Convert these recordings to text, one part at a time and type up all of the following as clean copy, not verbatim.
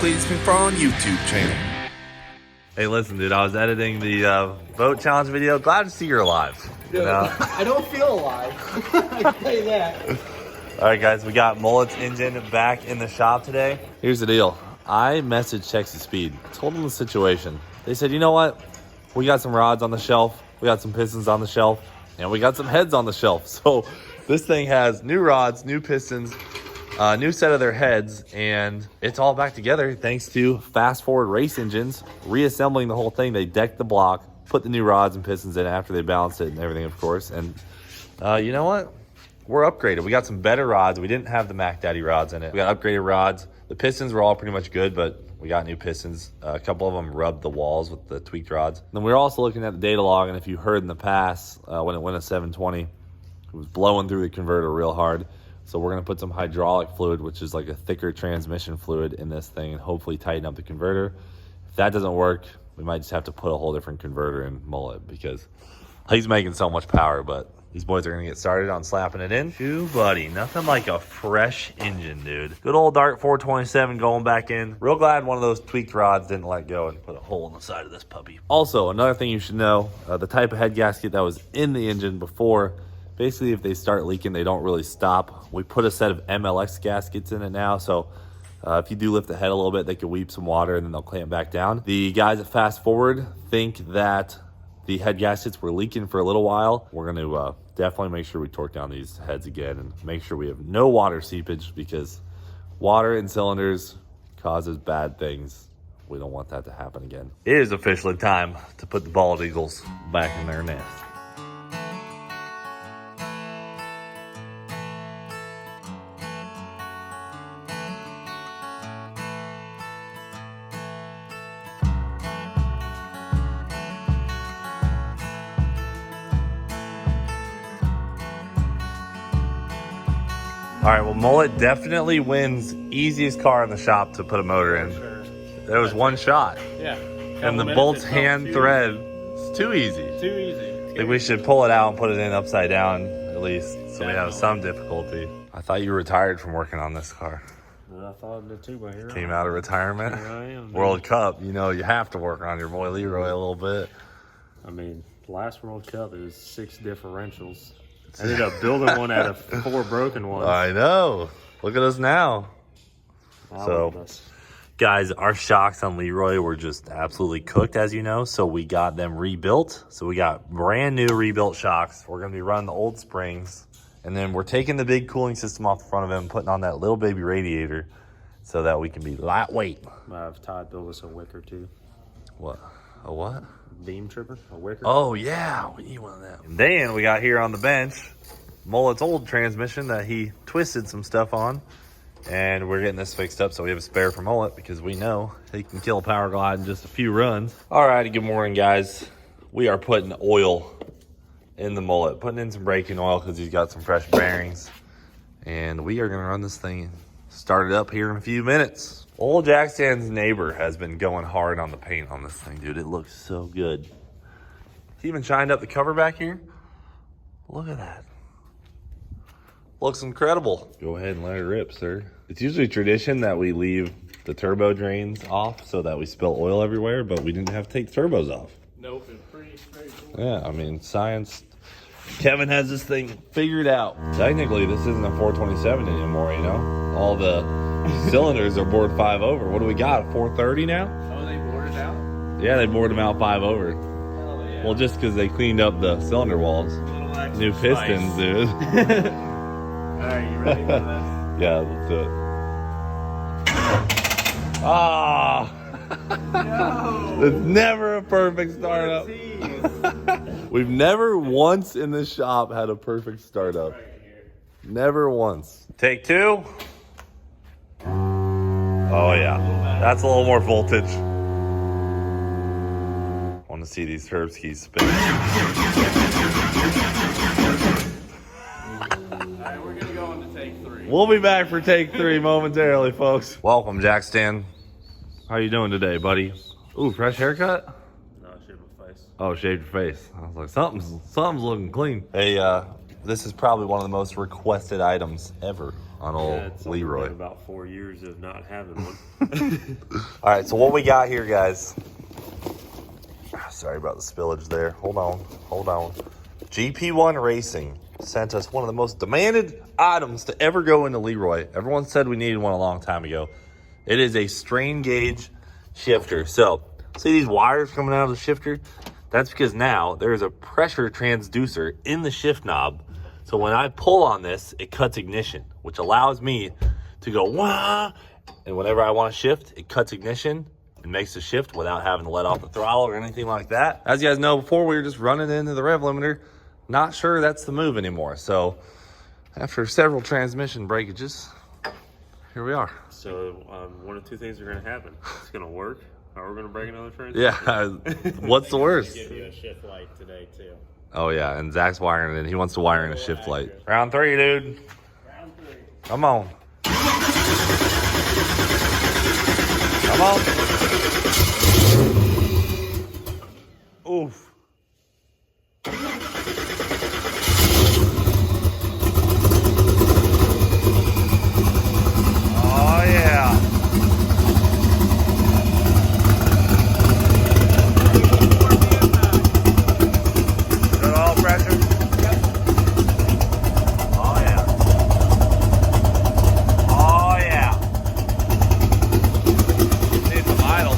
Cleetus McFarland YouTube channel. Hey, listen, dude, I was editing the boat challenge video. Glad to see you're alive. Dude, you know? I don't feel alive. I can tell you that. All right, guys, we got Mullet's engine back in the shop today. Here's the deal. I messaged Texas Speed, told them the situation. They said, you know what? We got some rods on the shelf. We got some pistons on the shelf. And we got some heads on the shelf. So this thing has new rods, new pistons, new set of their heads, and it's all back together thanks to Fast Forward Race Engines reassembling the whole thing. They decked the block, put the new rods and pistons in after they balanced it and everything, of course. And you know what? We're upgraded. We got some better rods. We didn't have the Mac Daddy rods in it. We got upgraded rods. The pistons were all pretty much good, but we got new pistons. A couple of them rubbed the walls with the tweaked rods. And then we were also looking at the data log, and if you heard in the past, when it went a 720, it was blowing through the converter real hard. So we're going to put some hydraulic fluid, which is like a thicker transmission fluid in this thing, and hopefully tighten up the converter. If that doesn't work, we might just have to put a whole different converter in Mullet because he's making so much power, but these boys are going to get started on slapping it in. Shoot, buddy, nothing like a fresh engine, dude. Good old Dart 427 going back in. Real glad one of those tweaked rods didn't let go and put a hole in the side of this puppy. Also, another thing you should know, the type of head gasket that was in the engine before, basically if they start leaking, they don't really stop. We put a set of MLX gaskets in it now, so if you do lift the head a little bit, they can weep some water and then they'll clamp back down. The guys at Fast Forward think that the head gaskets were leaking for a little while. We're going to definitely make sure we torque down these heads again and make sure we have no water seepage, because water in cylinders causes bad things. We don't want that to happen again. It is officially time to put the bald eagles back in their nest. All right, well, Mullet definitely wins easiest car in the shop to put a motor in. Sure. There was one shot. Yeah. And the bolt's hand thread, it's too easy. Too easy. I think we should pull it out and put it in upside down, at least, so we have some difficulty. I thought you retired from working on this car. Well, I thought I did too, but here Came out of retirement. Here I am. World Cup, you know, you have to work on your boy Leroy a little bit. I mean, last World Cup is 6 differentials. I ended up building one out of 4 broken ones. I know. Look at us now. Guys, our shocks on Leroy were just absolutely cooked, as you know, so we got them rebuilt. So we got brand new rebuilt shocks. We're going to be running the old springs, and then we're taking the big cooling system off the front of them and putting on that little baby radiator so that we can be lightweight. I've Todd built us a wicker too. What? A what? Beam tripper? A wicker? Oh, yeah. We need one of them. And then we got here on the bench Mullet's old transmission that he twisted some stuff on. And we're getting this fixed up so we have a spare for Mullet because we know he can kill a power glide in just a few runs. All righty, good morning, guys. We are putting oil in the Mullet, putting in some braking oil because he's got some fresh bearings. And we are going to run this thing started up here in a few minutes. Old Jack Stan's neighbor has been going hard on the paint on this thing, dude. It looks so good. He even shined up the cover back here. Look at that. Looks incredible. Go ahead and let it rip, sir. It's usually tradition that we leave the turbo drains off so that we spill oil everywhere, but we didn't have to take the turbos off. Nope, it's pretty straightforward. Yeah, I mean, science. Kevin has this thing figured out. Technically, this isn't a 427 anymore, you know? All the cylinders are bored 5 over. What do we got, a 430 now? Oh, they bored it out? Yeah, they bored them out 5 over. Hell yeah. Well, just because they cleaned up the cylinder walls. New pistons, dude. Alright, you ready for this? Yeah, let's do it. Ah! No! It's never a perfect startup. We've never once in this shop had a perfect startup. Right here. Never once. Take 2. Oh yeah, that's a little more voltage. I want to see these turb skis spin. Alright, we're gonna go on to take 3. We'll be back for take 3 momentarily, folks. Welcome, Jack Stan. How you doing today, buddy? Ooh, fresh haircut? No, I shaved my face. Oh, shaved your face. I was like, something's looking clean. Hey, this is probably one of the most requested items ever on old it's Leroy. been about 4 years of not having one. All right, so what we got here, guys. Sorry about the spillage there. Hold on. GP1 Racing sent us one of the most demanded items to ever go into Leroy. Everyone said we needed one a long time ago. It is a strain gauge shifter. So, see these wires coming out of the shifter? That's because now there is a pressure transducer in the shift knob. So when I pull on this, it cuts ignition, which allows me to go wah, and whenever I want to shift, it cuts ignition and makes the shift without having to let off the throttle or anything like that. As you guys know, before we were just running into the rev limiter. Not sure that's the move anymore. So after several transmission breakages, here we are. So one of two things are going to happen. It's going to work, or we're going to break another transmission. Yeah, what's the worst? Give you a shift light today too. Oh yeah, and Zach's wiring it. He wants to wire in a shift light. Round 3, dude. Round 3. Come on. Come on. Oof. Oh yeah. Good oil pressure? Yep. Oh yeah. Oh yeah. Need some idle.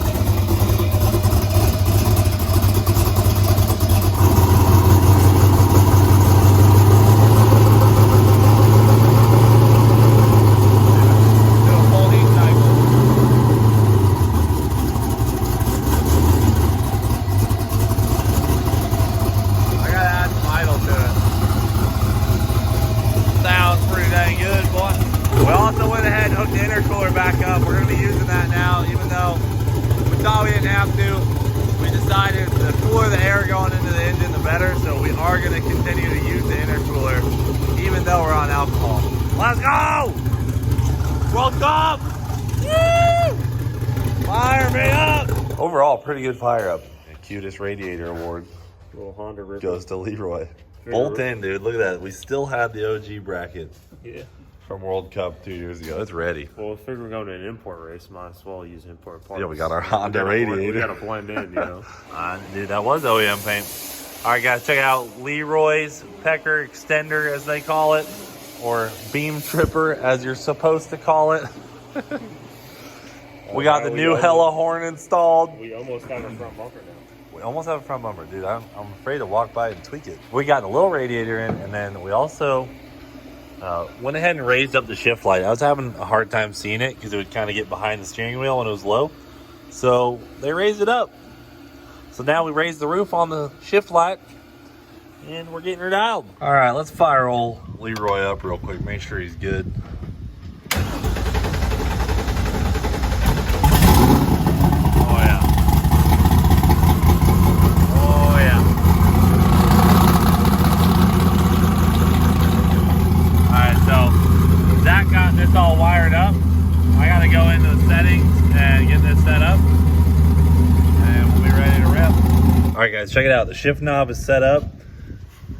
Let's go! World Cup! Woo! Fire me up! Overall, pretty good fire up. Cutest radiator award Little Honda rip. goes to Leroy. Bolt in, dude. Look at that. We still have the OG bracket Yeah. from World Cup 2 years ago. It's ready. Well, if we're going to an import race, might as well use import parts. Yeah, we got our Honda radiator. We got to blend in, you know. Dude, that was OEM paint. All right, guys, check out Leroy's Pecker Extender, as they call it, or Beam Tripper, as you're supposed to call it. We got the new Hella horn installed. We almost have a front bumper now. We almost have a front bumper, dude. I'm afraid to walk by it and tweak it. We got a little radiator in, and then we also went ahead and raised up the shift light. I was having a hard time seeing it because it would kind of get behind the steering wheel when it was low. So they raised it up. So now we raised the roof on the shift light, and we're getting her dialed. All right, let's fire old Leroy up real quick. Make sure he's good. Oh yeah. Oh yeah. All right, so Zach got this all wired up. I gotta go into the settings and get this set up, and we'll be ready to rip. All right, guys, check it out. The shift knob is set up.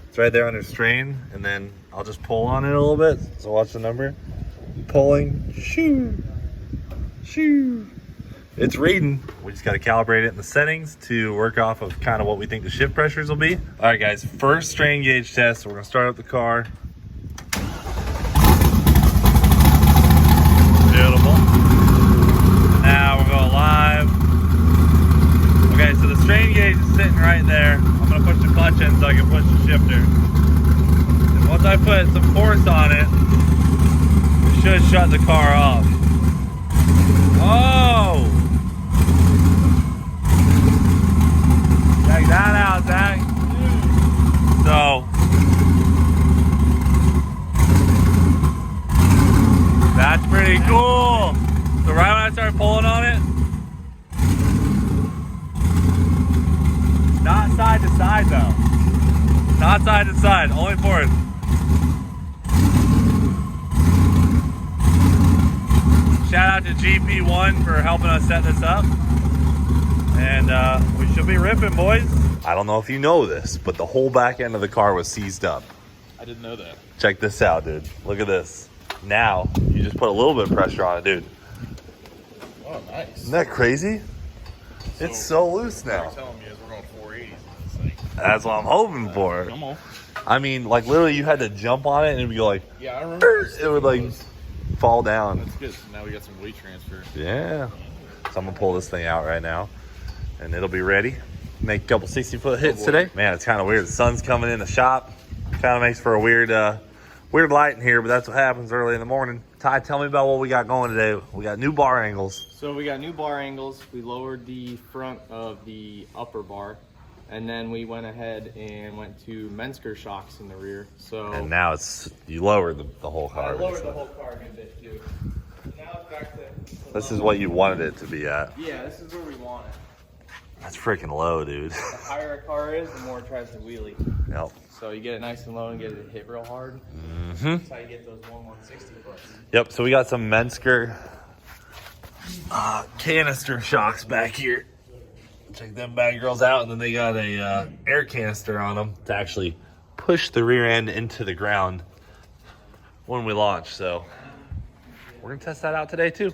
It's right there under strain, and then I'll just pull on it a little bit. So watch the number. Pulling, shoo, shoo. It's reading. We just got to calibrate it in the settings to work off of kind of what we think the shift pressures will be. All right, guys, first strain gauge test. So we're gonna start up the car. Beautiful. Now we're going live. Okay, so the strain gauge is sitting right there. I'm gonna push the clutch in so I can push the shifter. And once I put some force on it, it should shut the car off. Oh! Check that out, Zach. So, that's pretty cool. So right when I start pulling on it, not side to side though. Not side to side, only forward. Shout out to GP1 for helping us set this up. And we should be ripping, boys. I don't know if you know this, but the whole back end of the car was seized up. I didn't know that. Check this out, dude. Look at this. Now, you just put a little bit of pressure on it, dude. Oh, nice. Isn't that crazy? It's so loose What now. you're telling me is we're going 480s. This thing. That's what I'm hoping for. Come on. I mean, like, literally, you had to jump on it and it would go like, Yeah, I remember. it would, like, fall down. That's good. So now we got some weight transfer. Yeah. So I'm going to pull this thing out right now, and it'll be ready. Make a couple 60-foot hits today. Man, it's kind of weird. The sun's coming in the shop. Kind of makes for a weird light in here, but that's what happens early in the morning. Ty, tell me about what we got going today. We got new bar angles. So we got new bar angles. We lowered the front of the upper bar, and then we went ahead and went to Mensker shocks in the rear. So And now you lowered the whole I car. lowered the whole car a good bit too. Now it's back to This is what you wanted it to be at. yeah, this is where we want it. That's freaking low, dude. The higher a car is, the more it tries to wheelie. Yep. So you get it nice and low and get it hit real hard. Mm-hmm. That's how you get those 160 foot. Yep, so we got some Mensker canister shocks back here. Check them bad girls out, and then they got a air canister on them to actually push the rear end into the ground when we launch. So we're gonna test that out today too.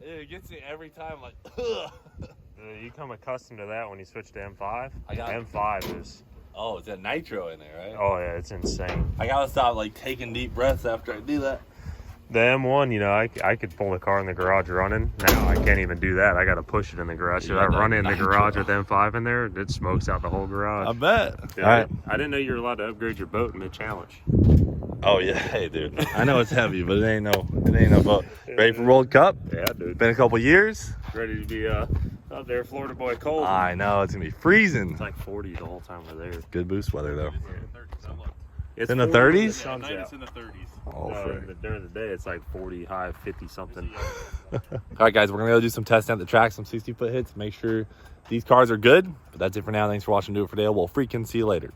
It gets me every time, like, ugh. You come accustomed to that when you switch to M5. I got it. M5 is, Oh, it's got nitro in there, right? oh yeah, it's insane. I gotta stop, like, taking deep breaths after I do that. The M1, you know, I could pull the car in the garage running. Now I can't even do that. I got to push it in the garage. So You I got that run it in the nitro. garage with M5 in there, it smokes out the whole garage. I bet. Dude, All right. I didn't know you were allowed to upgrade your boat mid-challenge. Oh, yeah. Hey, dude. I know it's heavy, but it ain't no boat. Ready for World Cup? Yeah, dude. Been a couple years. Ready to be up there, Florida boy cold. I know. It's going to be freezing. It's like 40 the whole time we're there. Good boost weather, though. It's in the 40 when 30s? the sun's out. in the 30s. Oh, frick. During the day, it's like 40, high 50 something. All right, guys. We're going to go do some testing at the track, some 60-foot hits. Make sure these cars are good. But that's it for now. Thanks for watching Do It For Dale. We'll freaking see you later.